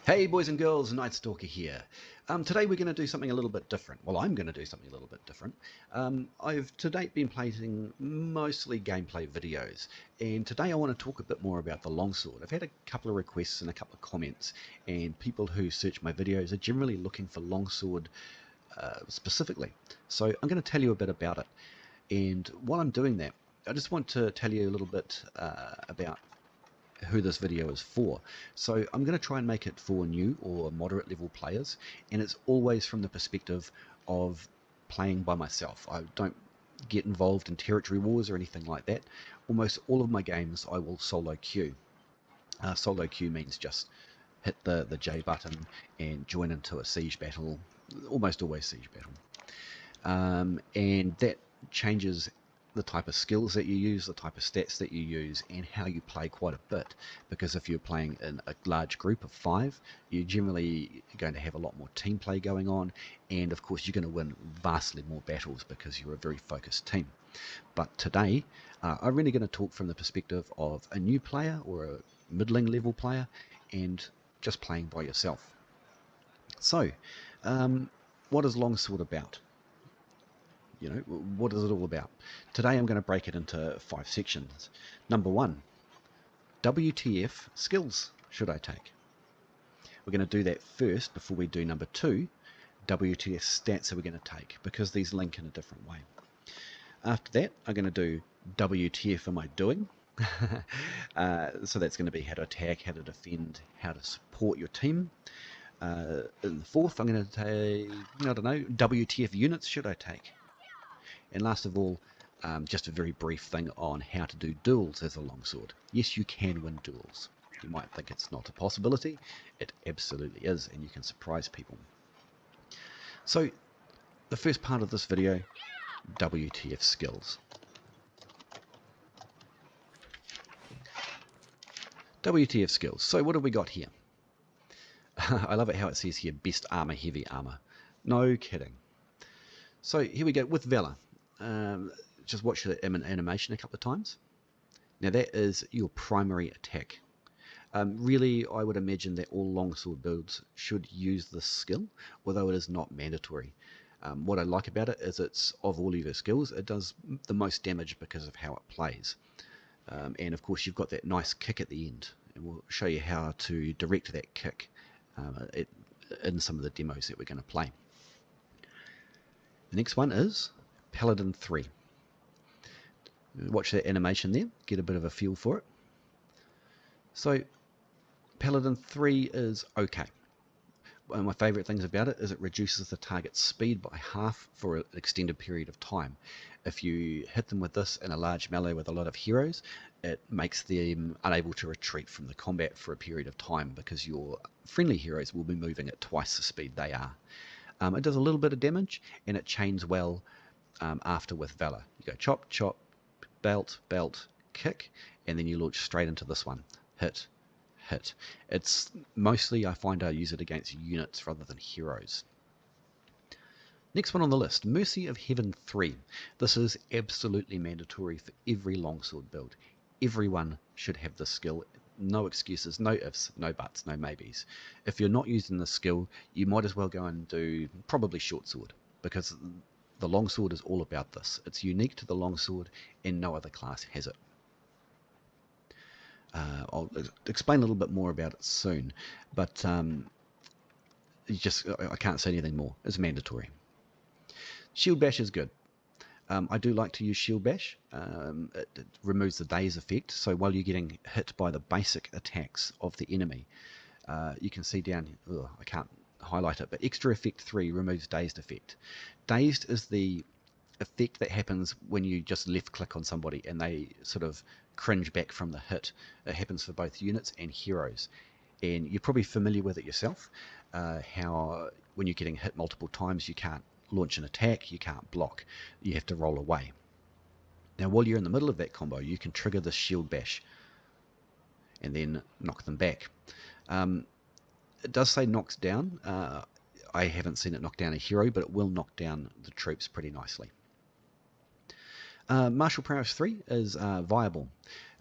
Hey boys and girls, Night Stalker here. Today we're going to do something a little bit different. Well, I'm going to do something a little bit different. I've to date been playing mostly gameplay videos, and today I want to talk a bit more about the longsword. I've had a couple of requests and a couple of comments, and people who search my videos are generally looking for longsword specifically. So I'm going to tell you a bit about it. And while I'm doing that, I just want to tell you a little bit about who this video is for. So I'm going to try and make it for new or moderate level players, and it's always from the perspective of playing by myself. I don't get involved in territory wars or anything like that. Almost all of my games I will solo queue. Solo queue means just hit the J button and join into a siege battle, almost always siege battle. And that changes the type of skills that you use, the type of stats that you use, and how you play quite a bit. Because if you're playing in a large group of 5, you're generally going to have a lot more team play going on, and of course you're going to win vastly more battles because you're a very focused team. But today, I'm really going to talk from the perspective of a new player or a middling level player, and just playing by yourself. So, what is Longsword about? You know, what is it all about? Today I'm going to break it into 5 sections. Number 1, WTF skills should I take? We're going to do that first before we do number 2, WTF stats are we going to take, because these link in a different way. After that, I'm going to do WTF am I doing? So that's going to be how to attack, how to defend, how to support your team. In the 4th, I'm going to take, I don't know, WTF units should I take? And last of all, just a very brief thing on how to do duels as a longsword. Yes, you can win duels. You might think it's not a possibility. It absolutely is, and you can surprise people. So, the first part of this video, WTF skills. WTF skills. So what have we got here? I love it how it says here, best armor, heavy armor. No kidding. So here we go with Valor. Just watch the animation a couple of times. Now that is your primary attack. Really, I would imagine that all longsword builds should use this skill, although it is not mandatory. What I like about it is it's, of all of your skills, it does the most damage because of how it plays. And of course you've got that nice kick at the end, and we'll show you how to direct that kick in some of the demos that we're going to play. The next one is Paladin 3. Watch that animation there, get a bit of a feel for it. So Paladin 3 is okay. One of my favourite things about it is it reduces the target's speed by half for an extended period of time. If you hit them with this in a large melee with a lot of heroes, it makes them unable to retreat from the combat for a period of time because your friendly heroes will be moving at twice the speed they are. It does a little bit of damage, and it chains well after with Valor. You go chop, chop, belt, belt, kick, and then you launch straight into this one. Hit, hit. It's mostly, I find I use it against units rather than heroes. Next one on the list, Mercy of Heaven 3. This is absolutely mandatory for every longsword build. Everyone should have this skill. No excuses, no ifs, no buts, no maybes. If you're not using this skill, you might as well go and do probably short sword, because the longsword is all about this. It's unique to the longsword, and no other class has it. I'll explain a little bit more about it soon, but I can't say anything more. It's mandatory. Shield Bash is good. I do like to use Shield Bash. It removes the daze effect, so while you're getting hit by the basic attacks of the enemy, you can see down here, I can't highlight it, but extra effect 3 removes dazed effect. Dazed is the effect that happens when you just left click on somebody and they sort of cringe back from the hit. It happens for both units and heroes, and you're probably familiar with it yourself, how when you're getting hit multiple times you can't launch an attack, you can't block, you have to roll away. Now while you're in the middle of that combo, you can trigger the Shield Bash and then knock them back. It does say knocks down. I haven't seen it knock down a hero, but it will knock down the troops pretty nicely. Martial Prowess 3 is viable.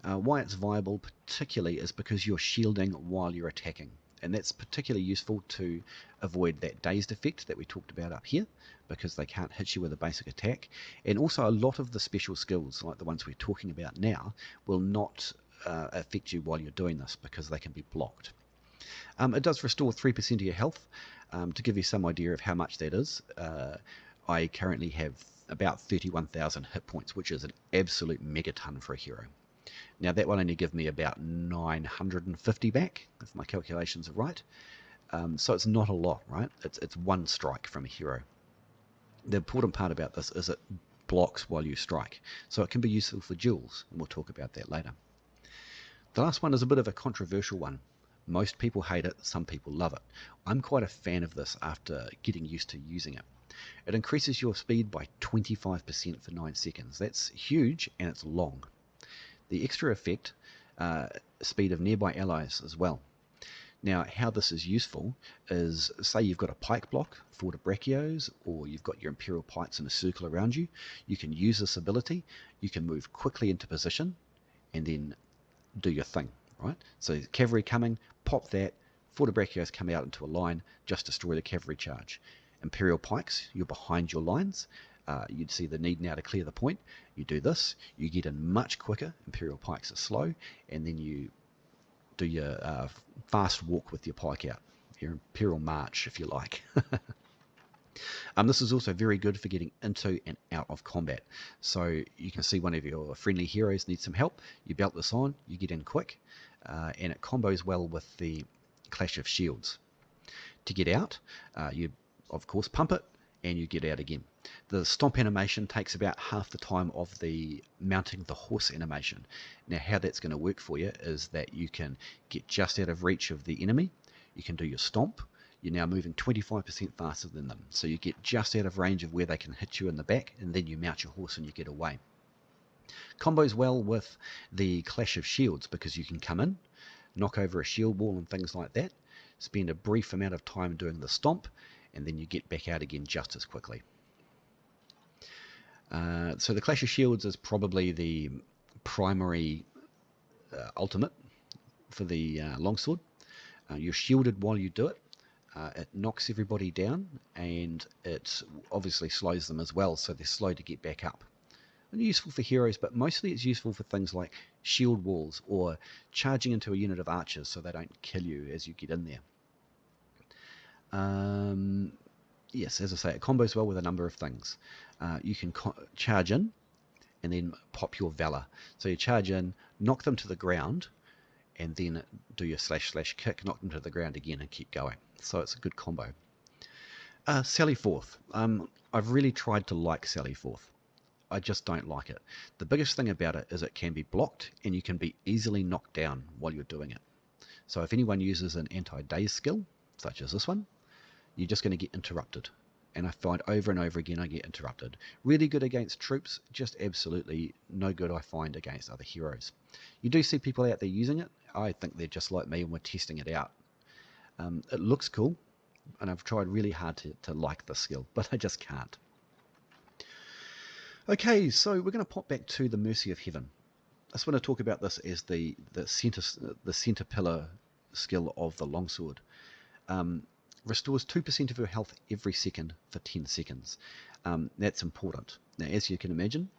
Why it's viable particularly is because you're shielding while you're attacking. and that's particularly useful to avoid that dazed effect that we talked about up here, because they can't hit you with a basic attack. And also a lot of the special skills, like the ones we're talking about now, will not affect you while you're doing this because they can be blocked. It does restore 3% of your health. To give you some idea of how much that is, I currently have about 31,000 hit points, which is an absolute megaton for a hero. Now that will only give me about 950 back, if my calculations are right. So it's not a lot, right? It's one strike from a hero. The important part about this is it blocks while you strike, so it can be useful for duels, and we'll talk about that later. The last one is a bit of a controversial one. Most people hate it, some people love it. I'm quite a fan of this after getting used to using it. It increases your speed by 25% for 9 seconds. That's huge, and it's long. The extra effect, speed of nearby allies as well. Now, how this is useful is, say you've got a pike block, 4 brachios, or you've got your Imperial pikes in a circle around you. You can use this ability, you can move quickly into position, and then do your thing, right? So cavalry coming, pop that, 4 brachios come out into a line, just destroy the cavalry charge. Imperial pikes, you're behind your lines. You'd see the need now to clear the point. You do this, you get in much quicker. Imperial pikes are slow, and then you do your fast walk with your pike out, your Imperial march, if you like. This is also very good for getting into and out of combat. So you can see one of your friendly heroes needs some help, you belt this on, you get in quick, and it combos well with the Clash of Shields. To get out, you of course pump it, and you get out again. The stomp animation takes about half the time of the mounting the horse animation. Now how that's going to work for you is that you can get just out of reach of the enemy, you can do your stomp, you're now moving 25% faster than them, so you get just out of range of where they can hit you in the back, and then you mount your horse and you get away. Combos well with the Clash of Shields because you can come in, knock over a shield wall and things like that, spend a brief amount of time doing the stomp, and then you get back out again just as quickly. So the Clash of Shields is probably the primary ultimate for the longsword. You're shielded while you do it. It knocks everybody down, and it obviously slows them as well, so they're slow to get back up. And useful for heroes, but mostly it's useful for things like shield walls or charging into a unit of archers so they don't kill you as you get in there. Yes, as I say, it combos well with a number of things. You can charge in and then pop your Valor. So you charge in, knock them to the ground, and then do your // kick, knock them to the ground again, and keep going. So it's a good combo. Sally Forth. I've really tried to like Sally Forth. I just don't like it. The biggest thing about it is it can be blocked, and you can be easily knocked down while you're doing it. So if anyone uses an anti-daze skill, such as this one, you're just going to get interrupted. And I find over and over again I get interrupted. Really good against troops, just absolutely no good I find against other heroes. You do see people out there using it. I think they're just like me and we're testing it out. It looks cool, and I've tried really hard to like this skill, but I just can't. Okay, so we're going to pop back to the Mercy of Heaven. I just want to talk about this as the center pillar skill of the longsword. Restores 2% of your health every second for 10 seconds. That's important. Now, as you can imagine,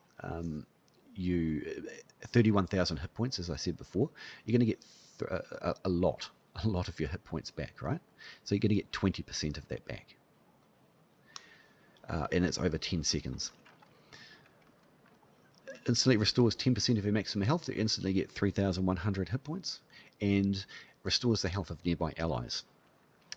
31,000 hit points, as I said before, you're going to get a lot of your hit points back, right? So you're going to get 20% of that back. And it's over 10 seconds. Instantly restores 10% of your maximum health. You instantly get 3,100 hit points, and restores the health of nearby allies.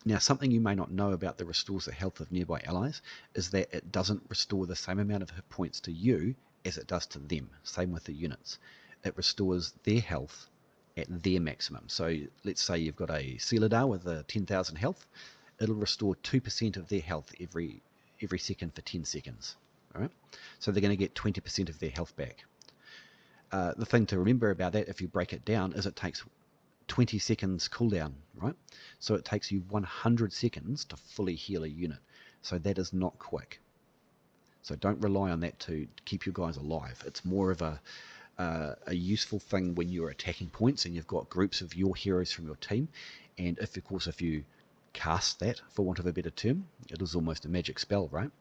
Now, something you may not know about the restores the health of nearby allies is that it doesn't restore the same amount of hit points to you as it does to them. Same with the units. It restores their health at their maximum. So let's say you've got a Sealadar with a 10,000 health. It'll restore 2% of their health every second for 10 seconds. All right? So they're going to get 20% of their health back. The thing to remember about that, if you break it down, is it takes 20 seconds cooldown, right? So it takes you 100 seconds to fully heal a unit. So that is not quick. So don't rely on that to keep your guys alive. It's more of a a useful thing when you're attacking points and you've got groups of your heroes from your team. And if, of course, if you cast that, for want of a better term, it is almost a magic spell, right?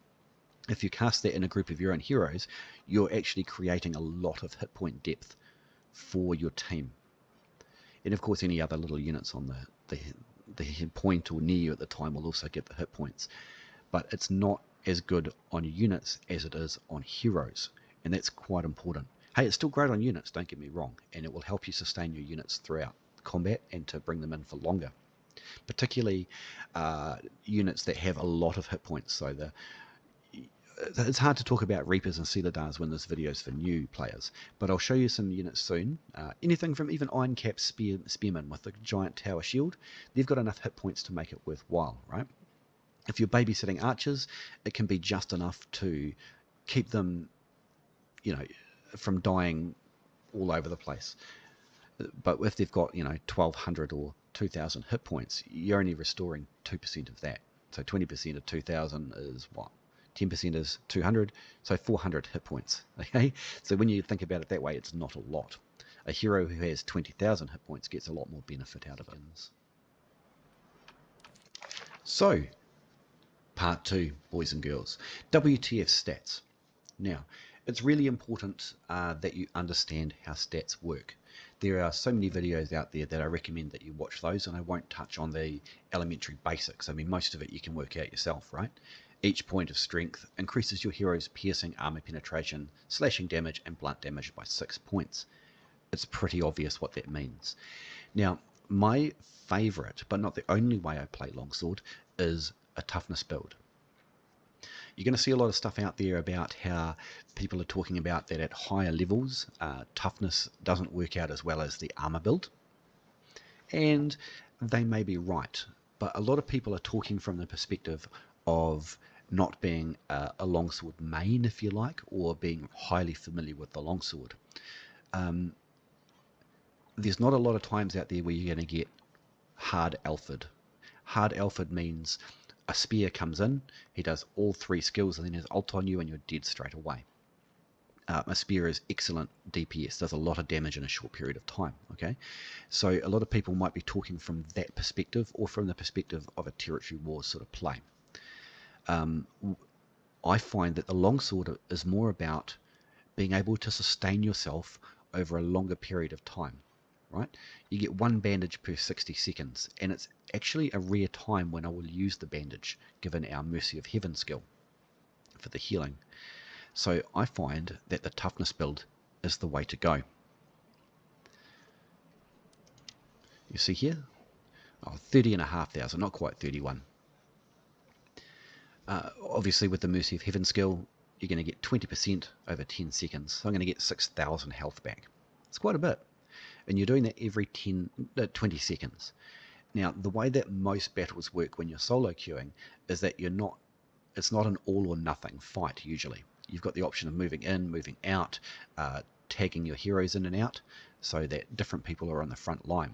If you cast that in a group of your own heroes, you're actually creating a lot of hit point depth for your team. And of course, any other little units on the point or near you at the time will also get the hit points. But it's not as good on units as it is on heroes, and that's quite important. Hey, it's still great on units, don't get me wrong, and it will help you sustain your units throughout combat and to bring them in for longer. Particularly units that have a lot of hit points. So it's hard to talk about Reapers and Celadars when this video is for new players, but I'll show you some units soon. Anything from even Iron Cap Spearmen with a giant tower shield, they've got enough hit points to make it worthwhile, right? If you're babysitting archers, it can be just enough to keep them, from dying all over the place. But if they've got, 1,200 or 2,000 hit points, you're only restoring 2% of that. So 20% of 2,000 is what? 10% is 200, so 400 hit points. Okay, so when you think about it that way, it's not a lot. A hero who has 20,000 hit points gets a lot more benefit out of it. So, part 2, boys and girls, WTF stats. Now, it's really important that you understand how stats work. There are so many videos out there that I recommend that you watch those, and I won't touch on the elementary basics. I mean, most of it you can work out yourself, right? Each point of strength increases your hero's piercing, armor penetration, slashing damage, and blunt damage by 6 points. It's pretty obvious what that means. Now, my favorite, but not the only way I play Longsword, is a toughness build. You're going to see a lot of stuff out there about how people are talking about that at higher levels, toughness doesn't work out as well as the armor build. And they may be right, but a lot of people are talking from the perspective of not being a longsword main, if you like, or being highly familiar with the longsword. There's not a lot of times out there where you're going to get hard alpha'd. Hard alpha'd means a spear comes in, he does all 3 skills, and then his ult on you, and you're dead straight away. A spear is excellent DPS, does a lot of damage in a short period of time. Okay, so a lot of people might be talking from that perspective, or from the perspective of a territory wars sort of play. I find that the longsword is more about being able to sustain yourself over a longer period of time, right? You get 1 bandage per 60 seconds, and it's actually a rare time when I will use the bandage, given our Mercy of Heaven skill for the healing. So I find that the toughness build is the way to go. You see here? 30,500, not quite 31. Obviously with the Mercy of Heaven skill, you're going to get 20% over 10 seconds. So I'm going to get 6,000 health back. It's quite a bit. And you're doing that every 20 seconds. Now, the way that most battles work when you're solo queuing is that it's not an all or nothing fight usually. You've got the option of moving in, moving out, tagging your heroes in and out, so that different people are on the front line.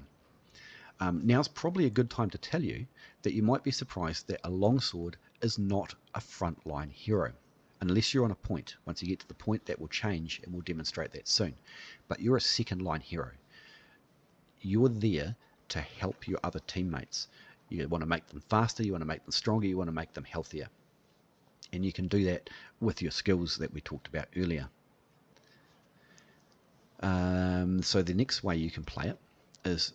Now's probably a good time to tell you that you might be surprised that a longsword is not a frontline hero. Unless you're on a point. Once you get to the point, that will change, and we'll demonstrate that soon. But you're a second line hero. You're there to help your other teammates. You want to make them faster, you want to make them stronger, you want to make them healthier. And you can do that with your skills that we talked about earlier. So the next way you can play it is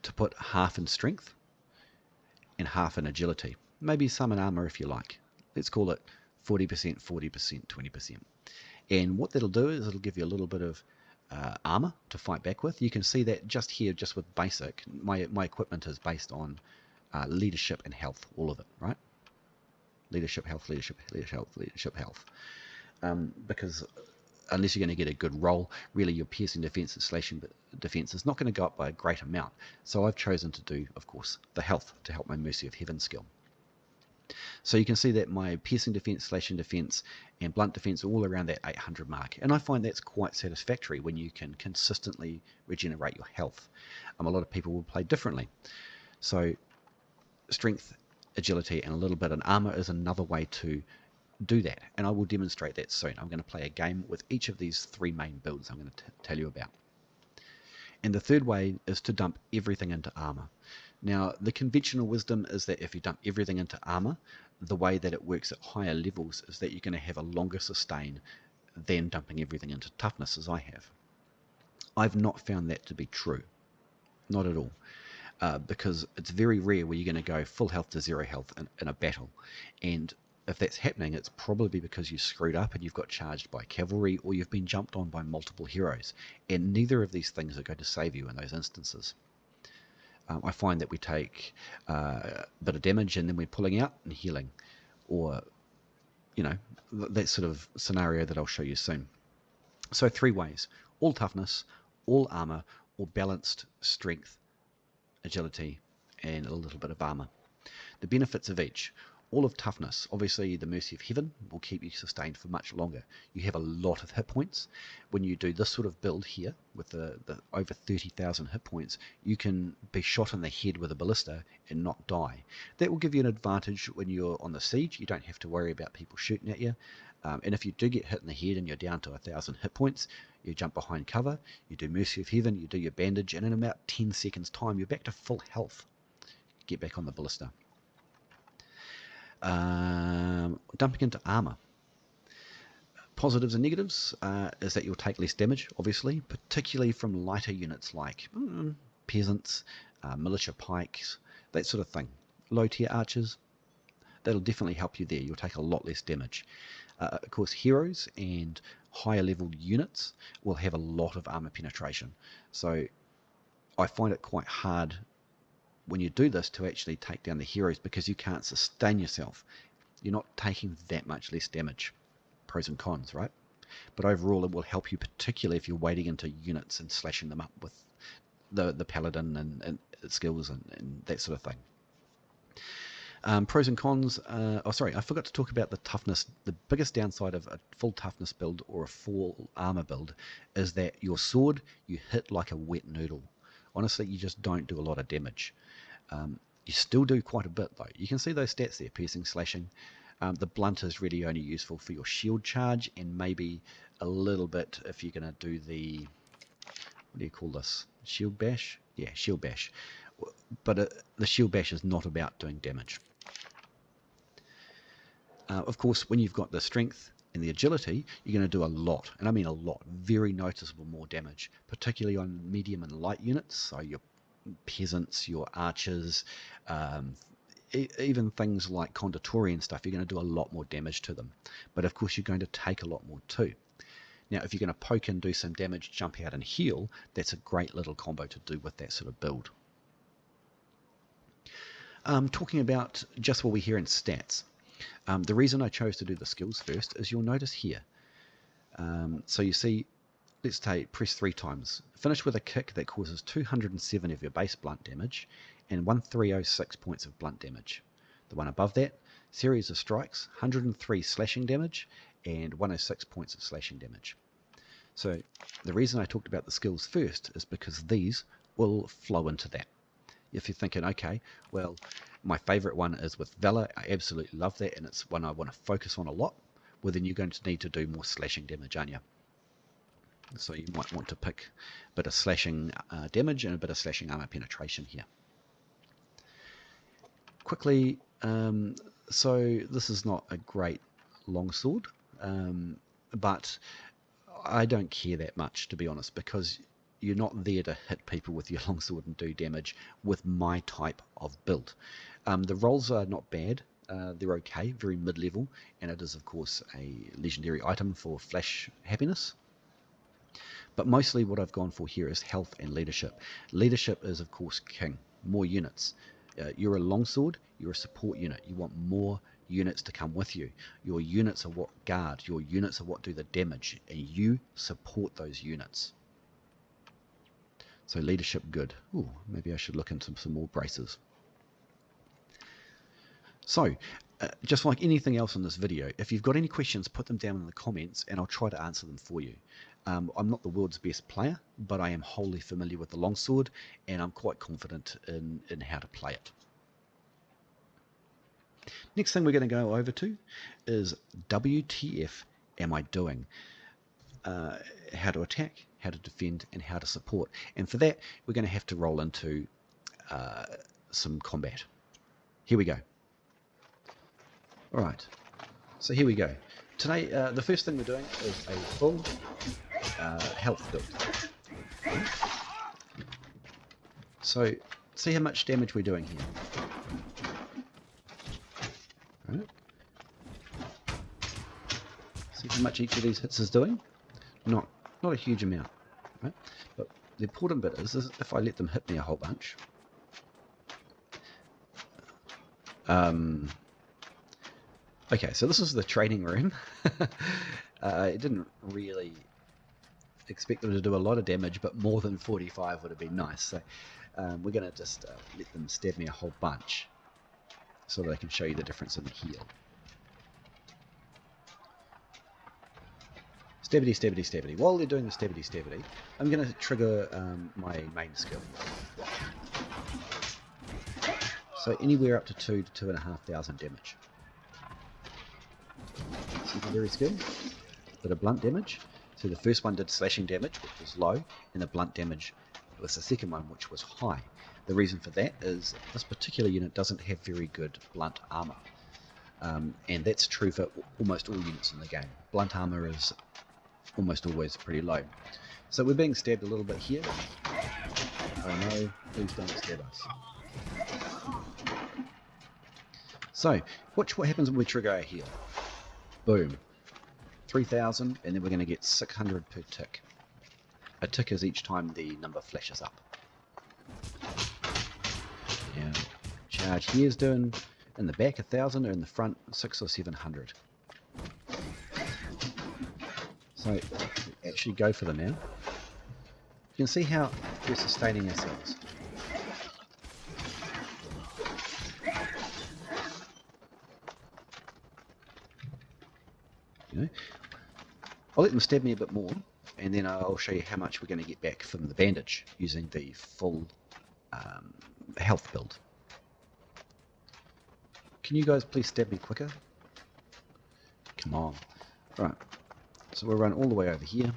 to put half in strength and half in agility. Maybe some in armor if you like. Let's call it 40%, 40%, 20%. And what that'll do is it'll give you a little bit of armor to fight back with. You can see that just here, just with basic, my equipment is based on leadership and health, all of it, right? Leadership, health, leadership, health, leadership, health. Because unless you're going to get a good roll, really your piercing defense and slashing defense is not going to go up by a great amount. So I've chosen to do, of course, the health to help my Mercy of Heaven skill. So you can see that my piercing defense, slashing defense, and blunt defense are all around that 800 mark. And I find that's quite satisfactory when you can consistently regenerate your health. A lot of people will play differently. So strength, agility, and a little bit in armor is another way to do that, and I will demonstrate that soon. I'm going to play a game with each of these three main builds I'm going to tell you about. And the third way is to dump everything into armor. Now, the conventional wisdom is that if you dump everything into armor, the way that it works at higher levels is that you're going to have a longer sustain than dumping everything into toughness, as I have. I've not found that to be true. Not at all. Because it's very rare where you're going to go full health to zero health in a battle. And if that's happening, it's probably because you screwed up and you've got charged by cavalry, or you've been jumped on by multiple heroes. And neither of these things are going to save you in those instances. I find that we take a bit of damage and then we're pulling out and healing, or, you know, that sort of scenario that I'll show you soon. So 3 ways: all toughness, all armor, or balanced strength, agility, and a little bit of armor. The benefits of each: all of toughness, obviously the mercy of heaven will keep you sustained for much longer. You have a lot of hit points. When you do this sort of build here with the over 30,000 hit points, you can be shot in the head with a ballista and not die. That will give you an advantage when you're on the siege. You don't have to worry about people shooting at you. And if you do get hit in the head and you're down to 1,000 hit points, you jump behind cover, you do mercy of heaven, you do your bandage, and in about 10 seconds time you're back to full health. Get back on the ballista. Dumping into armor. Positives and negatives is that you'll take less damage, obviously, particularly from lighter units like peasants, militia pikes, that sort of thing. Low tier archers, that'll definitely help you there. You'll take a lot less damage. Of course, heroes and higher level units will have a lot of armor penetration. So I find it quite hard when you do this to actually take down the heroes, because you can't sustain yourself. You're not taking that much less damage. Pros and cons, right? But overall it will help you, particularly if you're wading into units and slashing them up with the paladin and skills and that sort of thing. Pros and cons, I forgot to talk about the toughness. The biggest downside of a full toughness build or a full armor build is that your sword, you hit like a wet noodle. Honestly, you just don't do a lot of damage. You still do quite a bit though. You can see those stats there: piercing, slashing. The blunt is really only useful for your shield charge, and maybe a little bit if you're going to do the, what do you call this, shield bash? Yeah, shield bash. But the shield bash is not about doing damage. Of course, when you've got the strength and the agility, you're going to do a lot, and I mean a lot, very noticeable more damage, particularly on medium and light units, so your peasants, your archers, even things like conditori and stuff. You're going to do a lot more damage to them, but of course you're going to take a lot more too. Now if you're going to poke and do some damage, jump out and heal, that's a great little combo to do with that sort of build. Talking about just what we hear in stats, the reason I chose to do the skills first is you'll notice here, so you see, let's press 3 times, finish with a kick that causes 207 of your base blunt damage and 1306 points of blunt damage. The one above that, series of strikes, 103 slashing damage and 106 points of slashing damage. So the reason I talked about the skills first is because these will flow into that. If you're thinking, okay, well, my favorite one is with Valor, I absolutely love that, and it's one I want to focus on a lot, well then you're going to need to do more slashing damage, aren't you? So you might want to pick a bit of slashing damage and a bit of slashing armor penetration here. Quickly, so this is not a great longsword, but I don't care that much, to be honest, because you're not there to hit people with your longsword and do damage with my type of build. The rolls are not bad. They're okay, very mid-level, and it is of course a legendary item for flash happiness. But mostly what I've gone for here is health and leadership. Leadership is of course king. More units. You're a longsword, you're a support unit. You want more units to come with you. Your units are what guard, your units are what do the damage, and you support those units. So leadership good. Ooh, maybe I should look into some more braces. So, just like anything else in this video, if you've got any questions, put them down in the comments and I'll try to answer them for you. I'm not the world's best player, but I am wholly familiar with the longsword and I'm quite confident in how to play it. Next thing we're going to go over to is WTF am I doing? How to attack, how to defend, and how to support. And for that, we're going to have to roll into some combat. Here we go. Alright, so here we go. Today, the first thing we're doing is a full health build. So, see how much damage we're doing here. Right. See how much each of these hits is doing? Not a huge amount, right? But the important bit is if I let them hit me a whole bunch. Okay, so this is the training room. I didn't really expect them to do a lot of damage, but more than 45 would have been nice. So we're going to just let them stab me a whole bunch so that I can show you the difference in the heal. Stabbity, stabbity, stabbity. While they're doing the stabbity, stabbity, I'm going to trigger my main skill. So anywhere up to 2,000 to 2,500 damage. Secondary skill, bit of blunt damage. So the first one did slashing damage, which was low, and the blunt damage was the second one, which was high. The reason for that is this particular unit doesn't have very good blunt armor. And that's true for almost all units in the game. Blunt armor is almost always pretty low. So we're being stabbed a little bit here. Oh no, please don't stab us. So, watch what happens when we trigger our heal. Boom. 3,000, and then we're going to get 600 per tick. A tick is each time the number flashes up. And charge here is doing in the back 1,000, or in the front 600 or 700. So actually go for them now. You can see how we're sustaining ourselves. You know, I'll let them stab me a bit more, and then I'll show you how much we're going to get back from the bandage using the full health build. Can you guys please stab me quicker? Come on. Right. So we'll run all the way over here.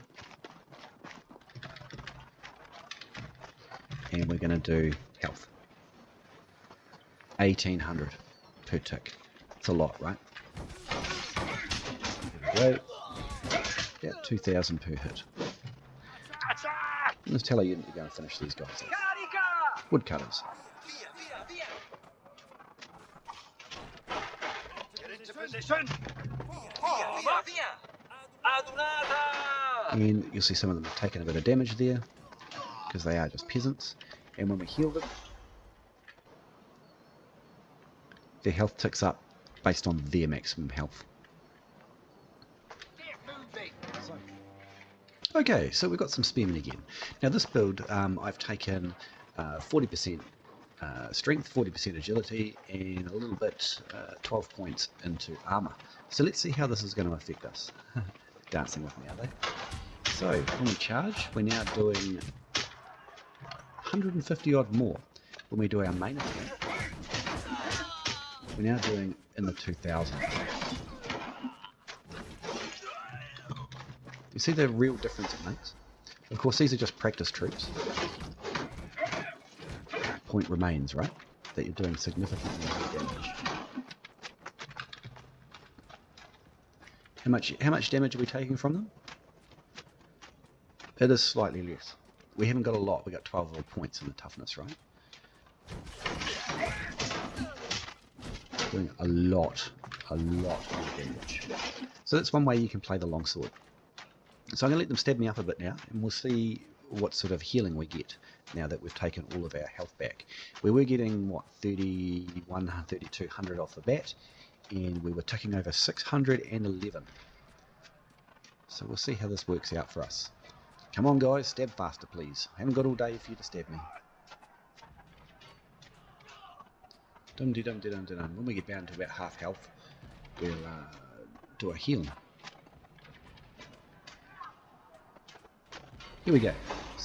And we're going to do health. 1,800 per tick. It's a lot, right? There we go. About 2,000 per hit. Let's tell you you're going to finish these guys off. Woodcutters. And you'll see some of them have taken a bit of damage there because they are just peasants. And when we heal them, their health ticks up based on their maximum health. Okay, so we've got some spearmen again. Now this build, I've taken 40% strength, 40% agility, and a little bit, 12 points into armor. So let's see how this is going to affect us. Dancing with me, are they? So when we charge, we're now doing 150 odd more. When we do our main attack, we're now doing in the 2,000. You see the real difference it makes? Of course, these are just practice troops. Point remains, right? That you're doing significantly more damage. How much damage are we taking from them? It is slightly less. We haven't got a lot. We got 12 odd points in the toughness, right? Doing a lot more damage. So that's one way you can play the longsword. So I'm going to let them stab me up a bit now, and we'll see what sort of healing we get now that we've taken all of our health back. We were getting, what, 3,100, 3,200 off the bat, and we were ticking over 611. So we'll see how this works out for us. Come on guys, stab faster please. I haven't got all day for you to stab me. Dum-de-dum-de-dum-de-dum. When we get down to about half health, we'll do a heal. Here we go.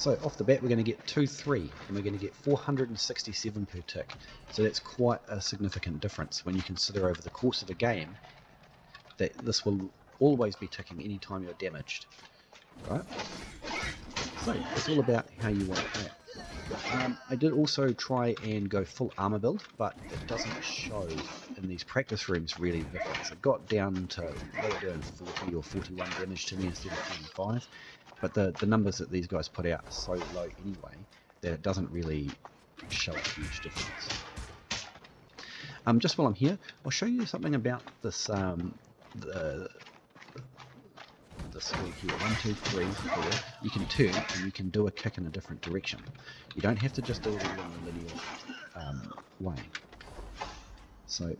So off the bat we're going to get 2-3 and we're going to get 467 per tick. So that's quite a significant difference when you consider over the course of a game that this will always be ticking anytime you're damaged. Right? So it's all about how you want to play it. I did also try and go full armor build, but it doesn't show in these practice rooms really the difference. It got down to doing 40 or 41 damage to me instead of 25, but the numbers that these guys put out are so low anyway that it doesn't really show a huge difference. Just while I'm here, I'll show you something about this this sword here. 1, 2, 3, 4. You can turn and you can do a kick in a different direction. You don't have to just do it all in a linear way. So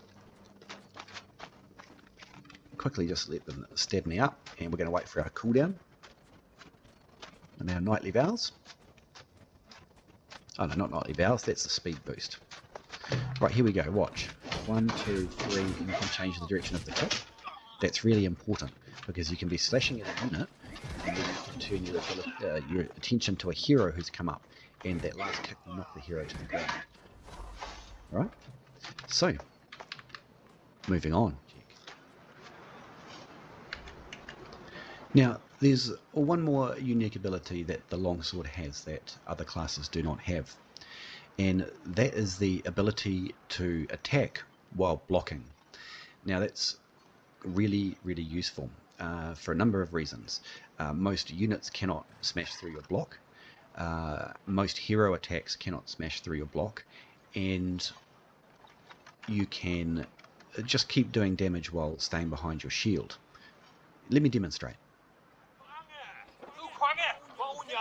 quickly just let them stab me up, and we're going to wait for our cooldown and our nightly vows. Oh no, not nightly vows, that's the speed boost. Right, here we go, watch. 1, 2, 3, and you can change the direction of the kick. That's really important because you can be slashing at a unit and then you can turn your attention to a hero who's come up, and that last kick will knock the hero to the ground. Right? So, moving on. Now, there's one more unique ability that the longsword has that other classes do not have, and that is the ability to attack while blocking. Now, that's really useful for a number of reasons. Most units cannot smash through your block, most hero attacks cannot smash through your block, and you can just keep doing damage while staying behind your shield. Let me demonstrate.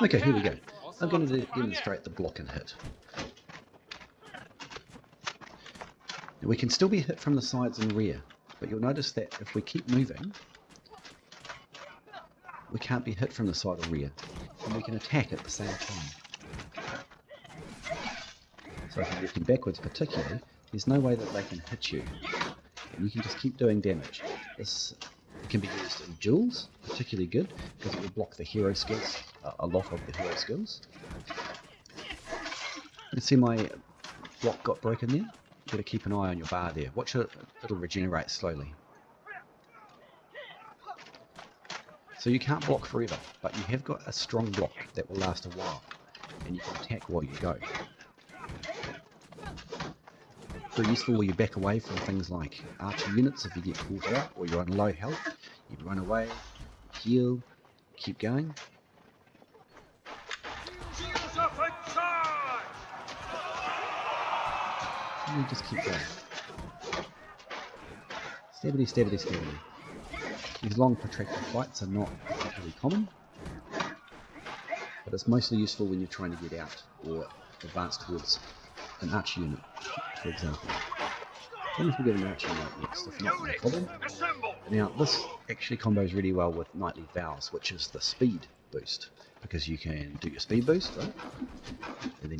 Okay, here we go. I'm going to demonstrate the block and hit. Now, we can still be hit from the sides and rear, but you'll notice that if we keep moving, we can't be hit from the side or rear, and we can attack at the same time. So if you're walking backwards particularly, there's no way that they can hit you, and you can just keep doing damage. This can be used in duels, particularly good, because it will block the hero skills, a lot of the hero skills. You can see my block got broken there. You've got to keep an eye on your bar there. Watch it, it'll regenerate slowly. So you can't block forever, but you have got a strong block that will last a while, and you can attack while you go. Very useful where you back away from things like archer units if you get caught out or you're on low health. You run away, heal, keep going. And you just keep going. Stabity, stabity, stabity. These long protracted fights are not particularly common, but it's mostly useful when you're trying to get out or advance towards an archer unit, for example. Then if we get an archer unit next, if not, no problem. Now this actually combos really well with Nightly Vows, which is the speed boost, because you can do your speed boost, right? And then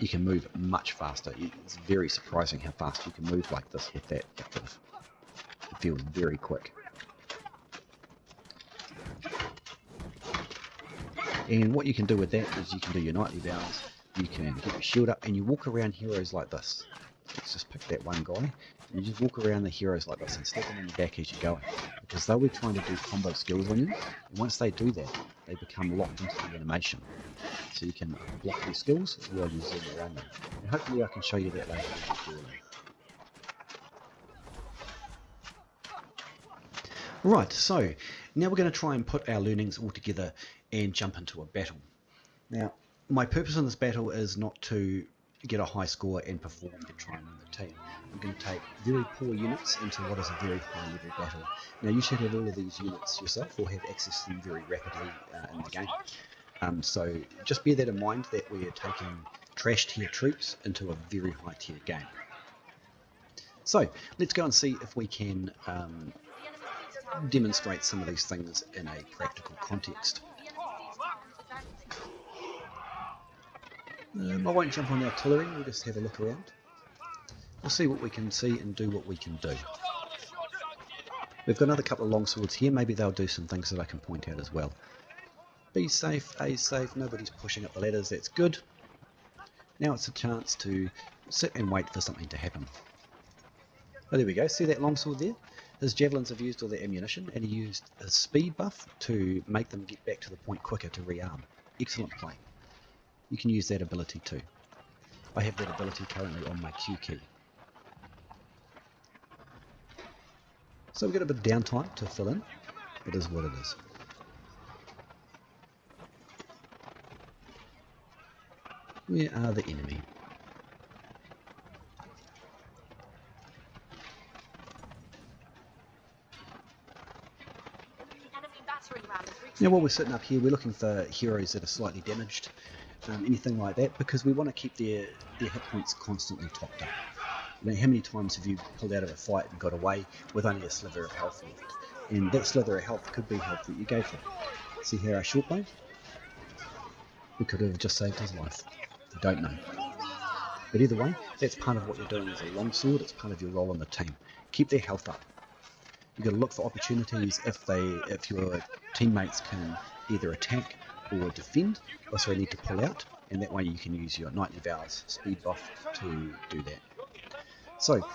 you can move much faster. It's very surprising how fast you can move like this with that active. It feels very quick. And what you can do with that is you can do your Nightly Vows, you can get your shield up, and you walk around heroes like this. Let's just pick that one guy, and you just walk around the heroes like this and step them in the back as you're going, because they'll be trying to do combo skills on you, and once they do that, they become locked into the animation. So you can block their skills while you zoom around them. And hopefully I can show you that later. Right, so now we're going to try and put our learnings all together and jump into a battle. Now, my purpose in this battle is not to get a high score and perform and try and win the team. I'm going to take very poor units into what is a very high level battle. Now you should have all of these units yourself or have access to them very rapidly in the game. So just bear that in mind, that we are taking trash tier troops into a very high tier game. So let's go and see if we can demonstrate some of these things in a practical context. I won't jump on the artillery, we'll just have a look around. We'll see what we can see and do what we can do. We've got another couple of longswords here, maybe they'll do some things that I can point out as well. B safe, A safe, nobody's pushing up the ladders, that's good. Now it's a chance to sit and wait for something to happen. Oh, there we go, see that longsword there? His javelins have used all their ammunition, and he used a speed buff to make them get back to the point quicker to rearm. Excellent play. You can use that ability too. I have that ability currently on my Q key. So we've got a bit of downtime to fill in. It is what it is. Where are the enemy? Now while we're sitting up here, we're looking for heroes that are slightly damaged, anything like that, because we want to keep their hit points constantly topped up. You know, how many times have you pulled out of a fight and got away with only a sliver of health left? And that sliver of health could be health that you gave them. See here our short bow? We could have just saved his life. I don't know. But either way, that's part of what you're doing as a longsword. It's part of your role in the team. Keep their health up. You've got to look for opportunities if your teammates can either attack or defend, or so they need to pull out, and that way you can use your Knightly Vows speed buff to do that. So,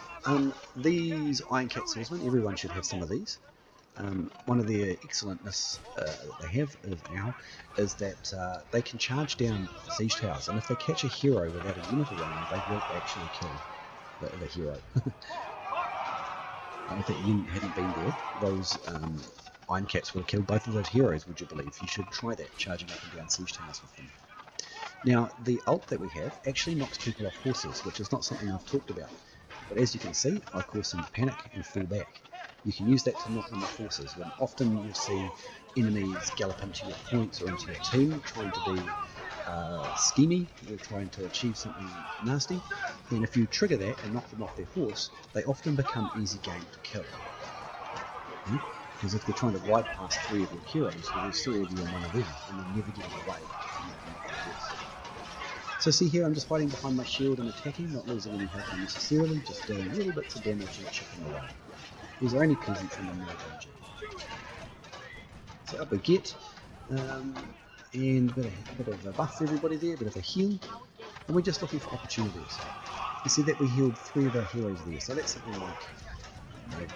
these Iron Cat Swordsmen, everyone should have some of these. One of their excellentness that they have is that they can charge down siege towers, and if they catch a hero without a unit around, they will actually kill the hero. If that unit hadn't been there, those Iron Cats would have killed both of those heroes, would you believe? You should try that, charging up and down siege towers with them. Now, the ult that we have actually knocks people off horses, which is not something I've talked about. But as you can see, I cause them to panic and fall back. You can use that to knock them off horses, when often you'll see enemies gallop into your points or into your team, trying to be schemy, or trying to achieve something nasty. And if you trigger that and knock them off their horse, they often become easy game to kill. Because if they're trying to ride past three of your heroes, well, there's three of you in one of them, and they're never getting away. So see here, I'm just hiding behind my shield and attacking, not losing any health necessarily, just doing little bits of damage and chipping away. These are only peasants in the middle danger. So up we get, and a bit of a buff for everybody there, a bit of a heal, and we're just looking for opportunities. You see that we healed 3 of our heroes there, so that's something like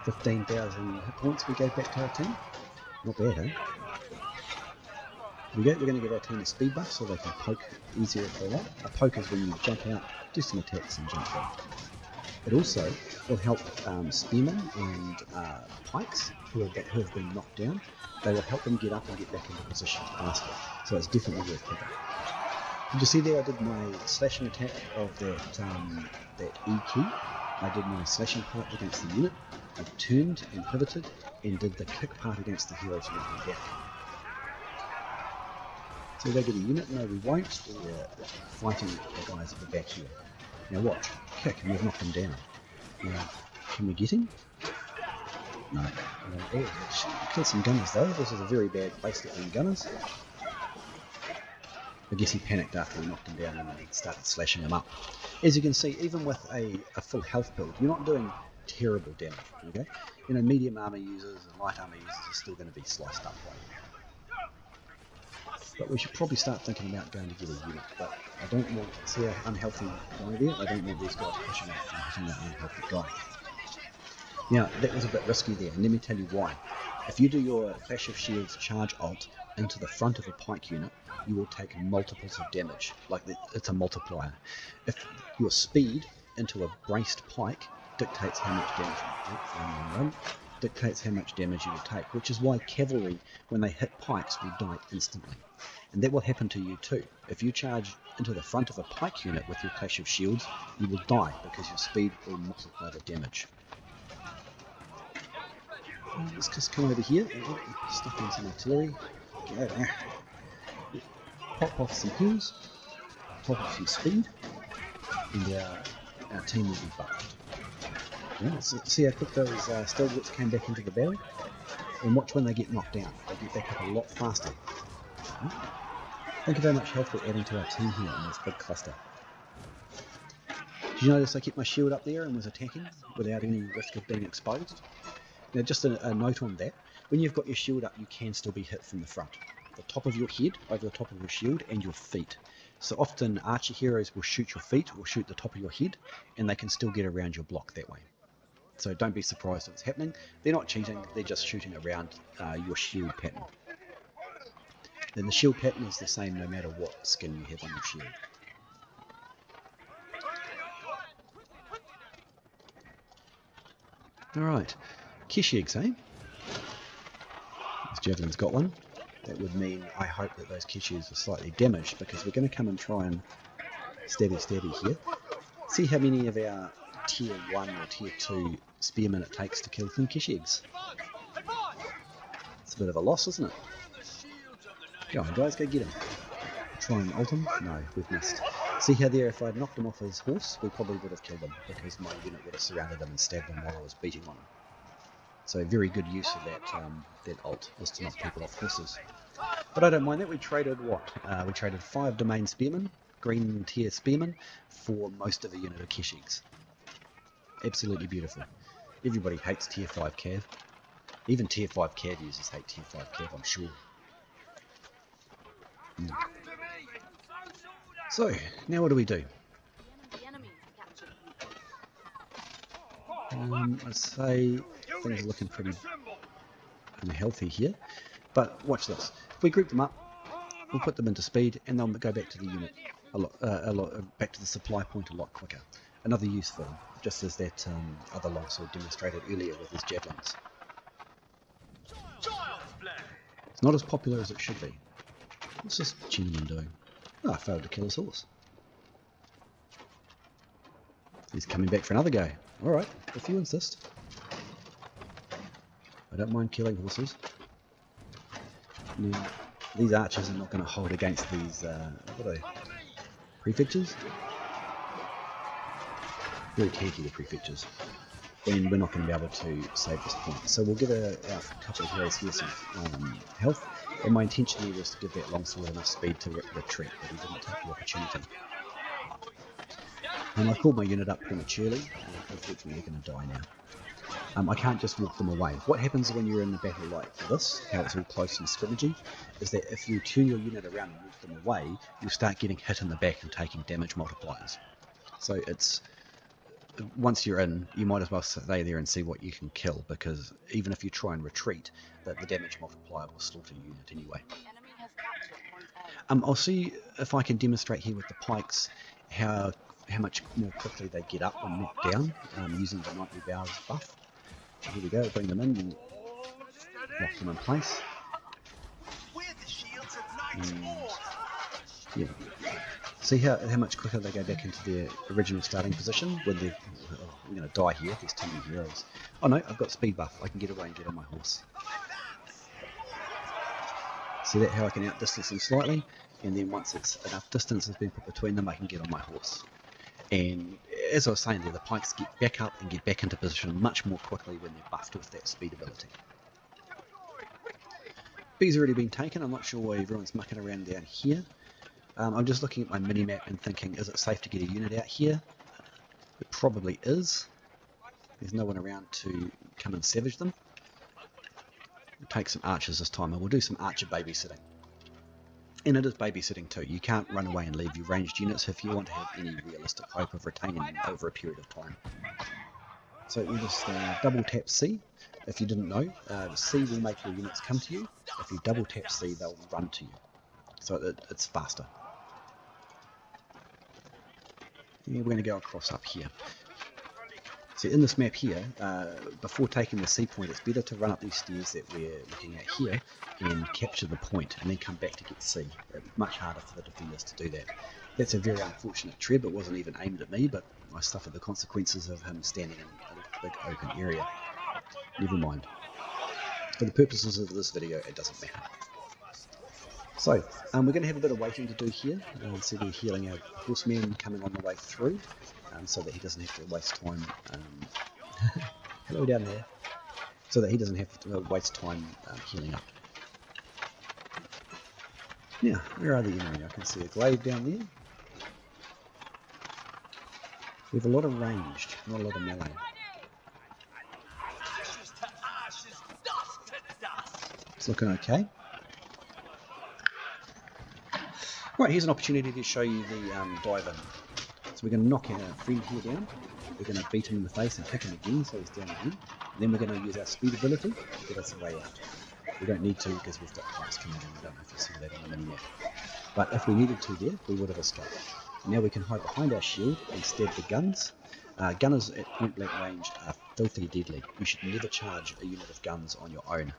15,000 hit points we gave back to our team. Not bad, eh? We're going to give our team a speed buff so they can poke easier if they want. A poke is when you jump out, do some attacks and jump out. It also will help spearmen and pikes who have been knocked down. They will help them get up and get back into position faster. So it's definitely worth picking. Did you see there I did my slashing attack of that E key? I did my slashing part against the unit. I turned and pivoted and did the kick part against the heroes who went back. So they get a unit? No, we won't. We're fighting the guys at the back here. Now watch, kick, and we've knocked him down. Now, can we get him? No. Kill some gunners though. This is a very bad place to aim gunners. I guess he panicked after we knocked him down and started slashing him up. As you can see, even with a full health build, you're not doing terrible damage, okay? You know, medium armor users and light armor users are still going to be sliced up by you. But we should probably start thinking about going to get a unit. But I don't want to see an unhealthy guy there. I don't want these guys pushing up and hitting that unhealthy guy. Now, that was a bit risky there, and let me tell you why. If you do your Clash of Shields charge ult into the front of a pike unit, you will take multiples of damage. Like, it's a multiplier. If your speed into a braced pike dictates how much damage dictates how much damage you will take, which is why cavalry, when they hit pikes, will die instantly. And that will happen to you too. If you charge into the front of a pike unit with your Clash of Shields, you will die because your speed will multiply the damage. Let's just come over here and stuff in some artillery. Get out there. Pop off some heals, top off some speed, and our team will be buffed. Yeah, so see how quick those stalwarts came back into the battle? And watch when they get knocked down. They get back up a lot faster. Think of how much health we're adding to our team here in this big cluster. Did you notice I kept my shield up there and was attacking without any risk of being exposed? Now just a note on that. When you've got your shield up, you can still be hit from the front. the top of your head, over the top of your shield, and your feet. So often archer heroes will shoot your feet or shoot the top of your head, and they can still get around your block that way. So don't be surprised if it's happening. They're not cheating, they're just shooting around your shield pattern. Then the shield pattern is the same no matter what skin you have on your shield. Alright, Kish eggs, eh? This javelin's got one. That would mean I hope that those Kish eggs are slightly damaged, because we're going to come and try and stabby here. See how many of our tier 1 or tier 2 spearmen it takes to kill some Kish eggs. It's a bit of a loss, isn't it? Go on guys, go get him. Try and ult him? No, we've missed. See how there, if I'd knocked him off his horse, we probably would have killed him, because my unit would have surrounded him and stabbed him while I was beating on him. So very good use of that ult, was to knock people off horses. But I don't mind that. We traded what? We traded 5 domain spearmen, green tier spearmen, for most of a unit of Kish eggs. Absolutely beautiful. Everybody hates tier 5 cav. Even tier 5 cav users hate tier 5 cav, I'm sure. So, now what do we do? I'd say things are looking pretty healthy here, but watch this. If we group them up, we'll put them into speed, and they'll go back to the unit back to the supply point a lot quicker. Another use for them, just as that other longsword demonstrated earlier with his javelins. It's not as popular as it should be. What's this gentleman doing? Oh, I failed to kill his horse. He's coming back for another go. Alright, if you insist. I don't mind killing horses. Now, these archers are not going to hold against these, what are they? Prefectures? Very tanky, the prefectures. And we're not going to be able to save this point. So we'll give our couple of heroes here some health. And my intention here was to give that longsword enough speed to retreat, but he didn't take the opportunity. And I called my unit up prematurely, and unfortunately they're going to die now. I can't just walk them away. What happens when you're in a battle like this, how it's all close and scrimmagey, is that if you turn your unit around and walk them away, you'll start getting hit in the back and taking damage multipliers. So it's, once you're in, you might as well stay there and see what you can kill, because even if you try and retreat, the damage multiplier will slaughter your unit anyway. I'll see if I can demonstrate here with the pikes how much more quickly they get up when knocked down, using the Knightly Bowers buff. Here we go, bring them in and lock them in place. And, yeah. See how much quicker they go back into their original starting position when they're going to die here. There's too many heroes. Oh no, I've got speed buff. I can get away and get on my horse. See that, how I can outdistance them slightly, and then once it's enough distance has been put between them, I can get on my horse. And as I was saying there, the pikes get back up and get back into position much more quickly when they're buffed with that speed ability. B's already been taken. I'm not sure why everyone's mucking around down here. I'm just looking at my mini-map and thinking, is it safe to get a unit out here? It probably is. There's no one around to come and savage them. We'll take some archers this time, and we'll do some archer babysitting. And it is babysitting too. You can't run away and leave your ranged units if you want to have any realistic hope of retaining them over a period of time. So we'll just double tap C. If you didn't know, C will make your units come to you. If you double tap C, they'll run to you. So it's faster. Yeah, we're going to go across up here. So in this map here, before taking the C point, it's better to run up these stairs that we're looking at here and capture the point and then come back to get C. It's much harder for the defenders to do that. That's a very unfortunate treb. It wasn't even aimed at me, but I suffered the consequences of him standing in a big open area. Never mind. For the purposes of this video, it doesn't matter. So, we're going to have a bit of waiting to do here. So we're healing our horseman coming on the way through, so that he doesn't have to waste time. Hello down there. So that he doesn't have to waste time healing up. Now, where are the enemy? I can see a glaive down there. We have a lot of ranged, not a lot of melee. It's looking okay. Right, here's an opportunity to show you the dive in. So we're going to knock our friend here down. We're going to beat him in the face and kick him again, so he's down again. And then we're going to use our speed ability to get us a way out. We don't need to because we've got pipes coming in. I don't know if you see that on the mini-map. But if we needed to there, we would have escaped. So now we can hide behind our shield and stab the guns. Gunners at point blank range are filthy deadly. You should never charge a unit of guns on your own,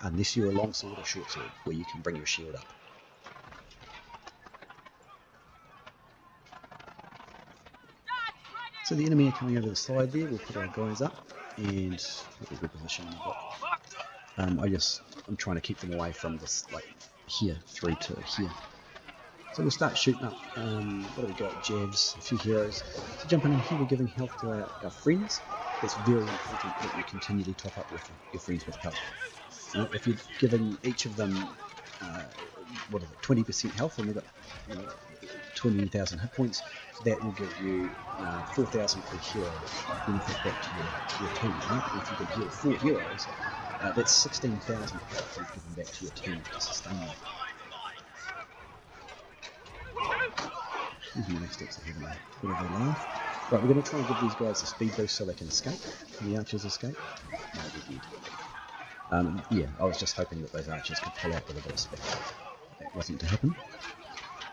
unless you're a longsword or short sword, where you can bring your shield up. So the enemy are coming over the side there. We'll put our guys up and reposition them. I'm trying to keep them away from this, like here through to here. So we'll start shooting up. What do we got? Jabs, a few heroes. So jumping in here, we're giving health to our friends. It's very important that you continually top up with your friends with health. If you're giving each of them 20% health, and they've got 20,000 hit points, that will give you 4,000 per hero benefit back to your team. Right? And if you can heal 4 heroes, that's 16,000 health you've given back to your team to sustain that. These monastics are having a bit of a laugh. Right, we're going to try and give these guys a speed boost so they can escape. Can the archers escape? No, they're dead. Yeah, I was just hoping that those archers could pull out with a bit of speed. That wasn't to happen.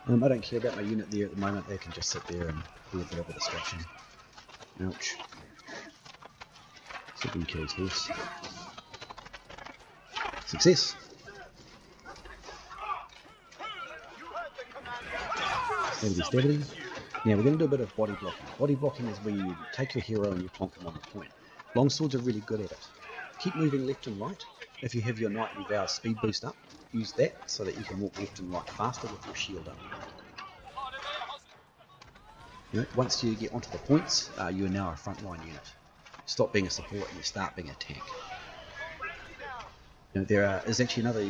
I don't care about my unit there at the moment. They can just sit there and be a bit of a distraction. Ouch. 7 kills horse. Success! Stabby. Now we're going to do a bit of body blocking. Body blocking is where you take your hero and you plonk him on the point. Longswords are really good at it. Keep moving left and right. If you have your Knight and Vow speed boost up, use that so that you can walk left and right faster with your shield up. Once you get onto the points, you are now a frontline unit. Stop being a support and you start being a tank. There is actually another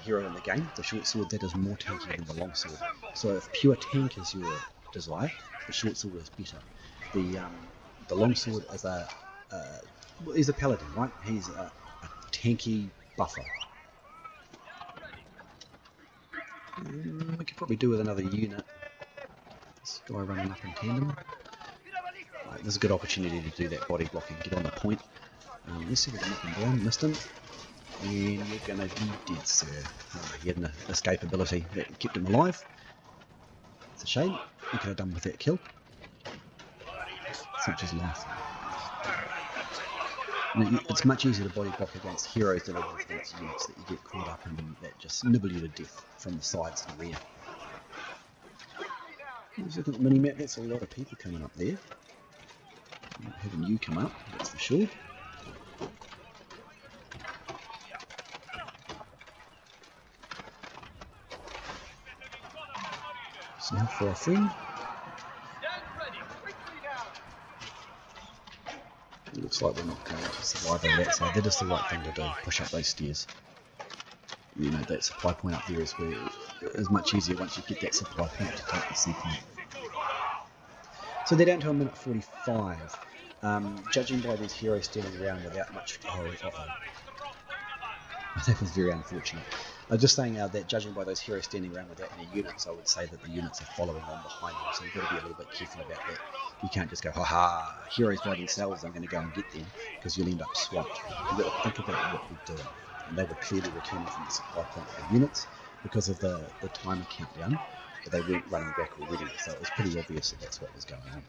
hero in the game, the short sword, that is more tanky than the longsword. So if pure tank is your desire, the short sword is better. The longsword is he's a paladin, right? He's a tanky buffer. We could probably do with another unit. This guy running up in tandem. Right, there's a good opportunity to do that body blocking, get on the point. Let's see if we can knock him down, missed him. And you're going to be dead, sir. He had an escape ability that kept him alive. It's a shame. You could have done with that kill. Such is life. It's much easier to body block against heroes than it is against units that you get caught up in that just nibble you to death from the sides and rear. Let's look at the mini-map. That's a lot of people coming up there. I'm not having you come up, that's for sure. So now for our friend. It looks like we're not going to survive on that side. That is the right thing to do, push up those stairs. That supply point up there is where it's much easier once you get that supply point to take the C point. So they're down to 1:45. Judging by these heroes standing around without much... That was very unfortunate. I'm just saying that judging by those heroes standing around without any units, I would say that the units are following on behind them, so you've got to be a little bit careful about that. You can't just go, haha, heroes by themselves, I'm going to go and get them, because you'll end up swamped. You've got to think about what we're doing. And they were clearly returning from the supply point for units because of the timer countdown, but they weren't running back already, so it was pretty obvious that that's what was going on.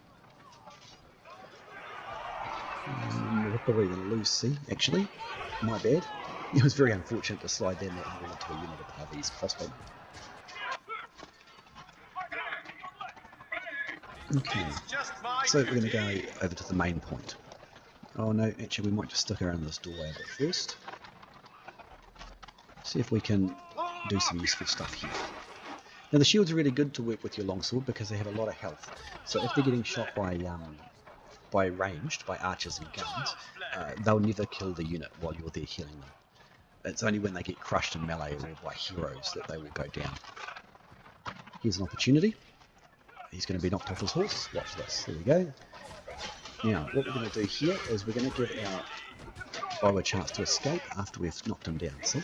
We're probably going to lose C, actually. My bad. It was very unfortunate to slide down that and run into a unit of Harvey's crossbow. Okay, so we're going to go over to the main point. Oh no, actually we might just stick around this doorway a bit first. See if we can do some useful stuff here. Now the shields are really good to work with your longsword because they have a lot of health. So if they're getting shot by ranged, by archers and guns, they'll never kill the unit while you're there healing them. It's only when they get crushed in melee or by heroes that they will go down. Here's an opportunity. He's going to be knocked off his horse. Watch this. There we go. Now, what we're going to do here is we're going to give our bow a chance to escape after we've knocked him down. See?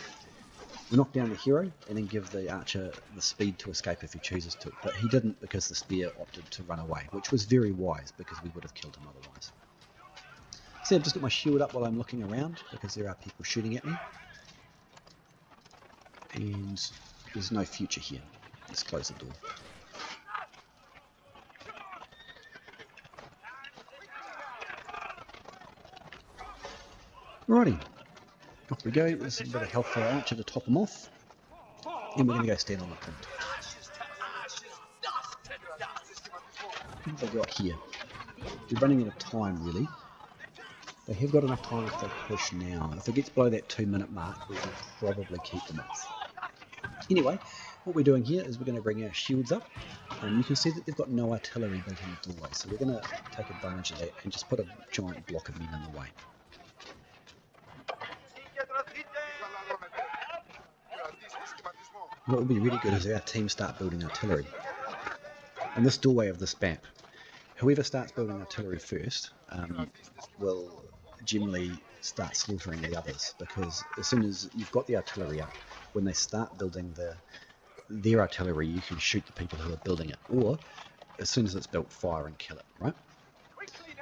We knock down the hero and then give the archer the speed to escape if he chooses to, but he didn't because the spear opted to run away, which was very wise because we would have killed him otherwise. See, I've just got my shield up while I'm looking around because there are people shooting at me. And there's no future here. Let's close the door. Alrighty, off we go. There's a bit of health for our archer to top him off. And we're going to go stand on the point. What have they got here? They're running out of time, really. They have got enough time if they push now. If it gets below that 2-minute mark, we will probably keep them off. Anyway, what we're doing here is we're going to bring our shields up. And you can see that they've got no artillery built in the doorway. So we're going to take advantage of that and just put a giant block of men in the way. What will be really good is our team start building artillery. On this doorway of this map, whoever starts building artillery first will generally start slaughtering the others, because as soon as you've got the artillery up, when they start building their artillery, you can shoot the people who are building it, or as soon as it's built, fire and kill it, right?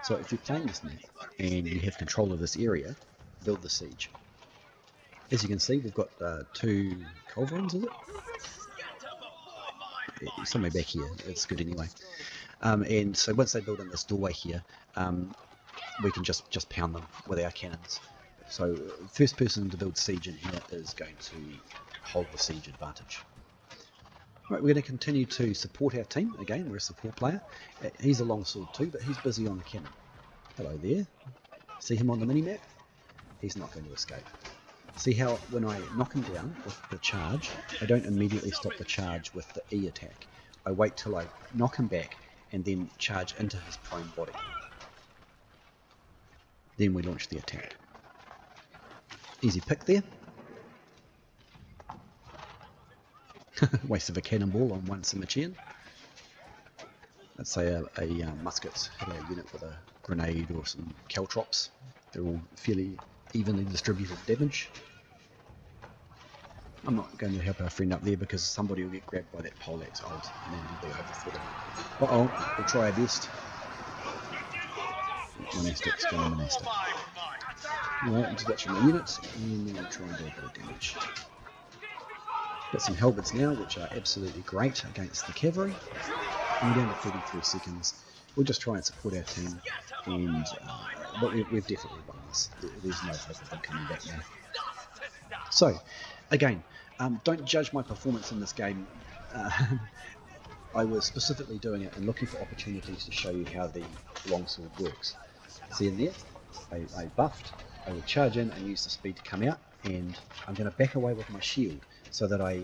So if you're playing this map and you have control of this area, build the siege. As you can see, we've got 2 culverins, is it? Yeah, somewhere back here, it's good anyway. And so once they build in this doorway here, we can just pound them with our cannons. So first person to build siege in here is going to hold the siege advantage. Right, we're going to continue to support our team. Again, we're a support player. He's a longsword too, but he's busy on the cannon. Hello there. See him on the mini-map? He's not going to escape. See how when I knock him down with the charge, I don't immediately stop the charge with the E attack. I wait till I knock him back and then charge into his prone body. Then we launch the attack. Easy pick there. Waste of a cannonball on one Cimmerian. Let's say a musket's hit a unit with a grenade or some caltrops. They're all fairly evenly distributed damage. I'm not going to help our friend up there because somebody will get grabbed by that poleaxe ult and then he'll be over for them. Uh-oh, we'll try our best. Monastic's going monastic. Alright, I'm just watching my units and then we'll try and do a bit of damage. Got some halberds now, which are absolutely great against the cavalry. And we're down to 33 seconds. We'll just try and support our team, and but we've definitely won this. There's no hope of them coming back now. So, again, don't judge my performance in this game. I was specifically doing it and looking for opportunities to show you how the longsword works. See in there? I buffed. I will charge in and use the speed to come out, and I'm going to back away with my shield so that I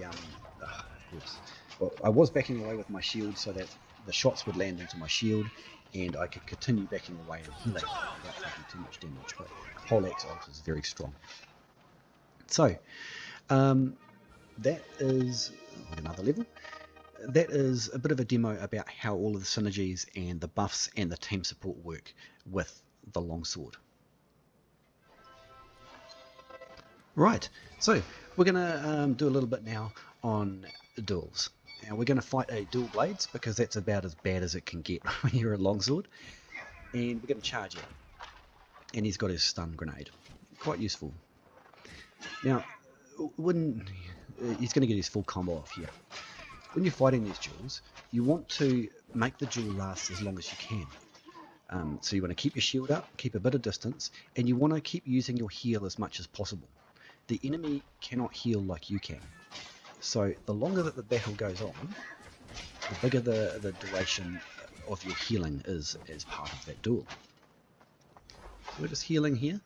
was backing away with my shield so that the shots would land into my shield and I could continue backing away and healing without taking too much damage, but poleaxe ult is very strong. So that is another level. That is a bit of a demo about how all of the synergies and the buffs and the team support work with the longsword. Right, so we're going to do a little bit now on duels. Now we're going to fight a dual blades because that's about as bad as it can get when you're a longsword. And we're going to charge him. And he's got his stun grenade. Quite useful. Now, when he's going to get his full combo off here. When you're fighting these duels, you want to make the duel last as long as you can. So you want to keep your shield up, keep a bit of distance, and you want to keep using your heal as much as possible. The enemy cannot heal like you can. So the longer that the battle goes on, the bigger the duration of your healing is as part of that duel. So we're just healing here.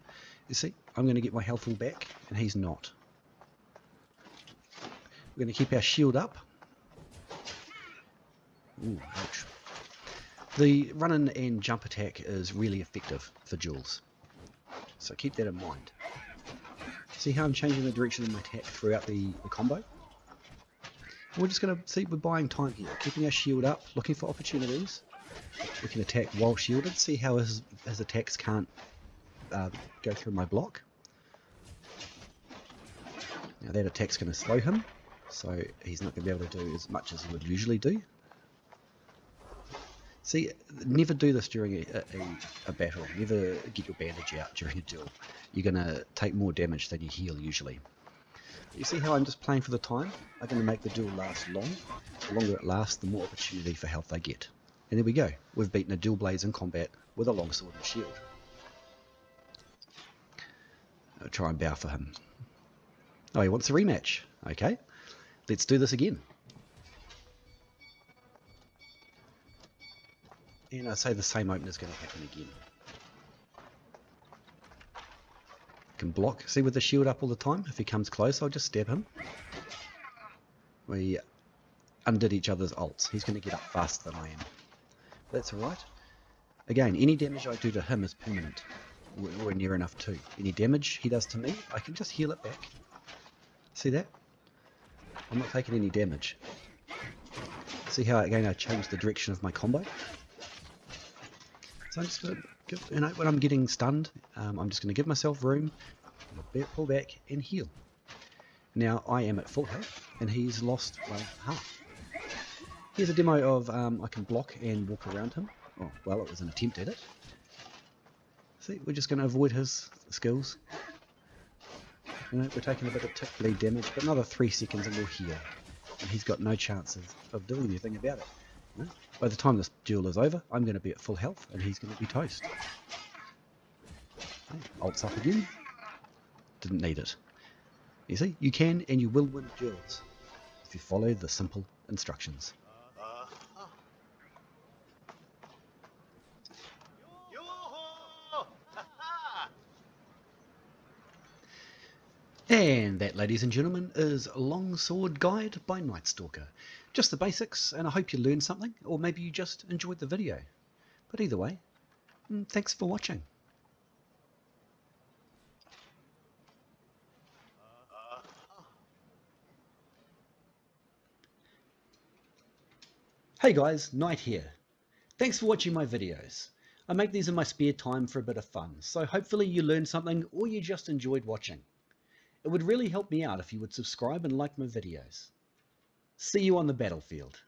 You see, I'm going to get my health all back, and he's not. We're going to keep our shield up. Ooh, ouch. The run-in and jump attack is really effective for duels. So keep that in mind. See how I'm changing the direction of my attack throughout the combo? We're just going to see, we're buying time here, keeping our shield up, looking for opportunities. We can attack while shielded, see how his attacks can't go through my block. Now that attack's going to slow him, so he's not going to be able to do as much as he would usually do. See, never do this during a battle. Never get your bandage out during a duel. You're going to take more damage than you heal usually. You see how I'm just playing for the time? I'm going to make the duel last long. The longer it lasts, the more opportunity for health I get. And there we go. We've beaten a dual blaze in combat with a longsword and shield. I'll try and bow for him. Oh, he wants a rematch. Okay, let's do this again. And I'd say the same opener is going to happen again. Can block. See, with the shield up all the time, if he comes close, I'll just stab him. We undid each other's ults. He's going to get up faster than I am. That's alright. Again, any damage I do to him is permanent. We're near enough too. Any damage he does to me, I can just heal it back. See that? I'm not taking any damage. See how again I changed the direction of my combo? So I'm just going to give, when I'm getting stunned, I'm just going to give myself room, pull back and heal. Now I am at full health and he's lost half. Here's a demo of I can block and walk around him. Oh, well, it was an attempt at it. See, we're just going to avoid his skills. We're taking a bit of tick bleed damage, but another 3 seconds and we'll heal. And he's got no chance of doing anything about it. By the time this duel is over, I'm going to be at full health and he's going to be toast. Okay, ults up again. Didn't need it. You see, you can and you will win duels if you follow the simple instructions. And that, ladies and gentlemen, is Longsword Guide by Night Stalker. Just the basics, and I hope you learned something, or maybe you just enjoyed the video. But either way, thanks for watching. Hey guys, Knight here. Thanks for watching my videos. I make these in my spare time for a bit of fun, so hopefully you learned something or you just enjoyed watching. It would really help me out if you would subscribe and like my videos. See you on the battlefield.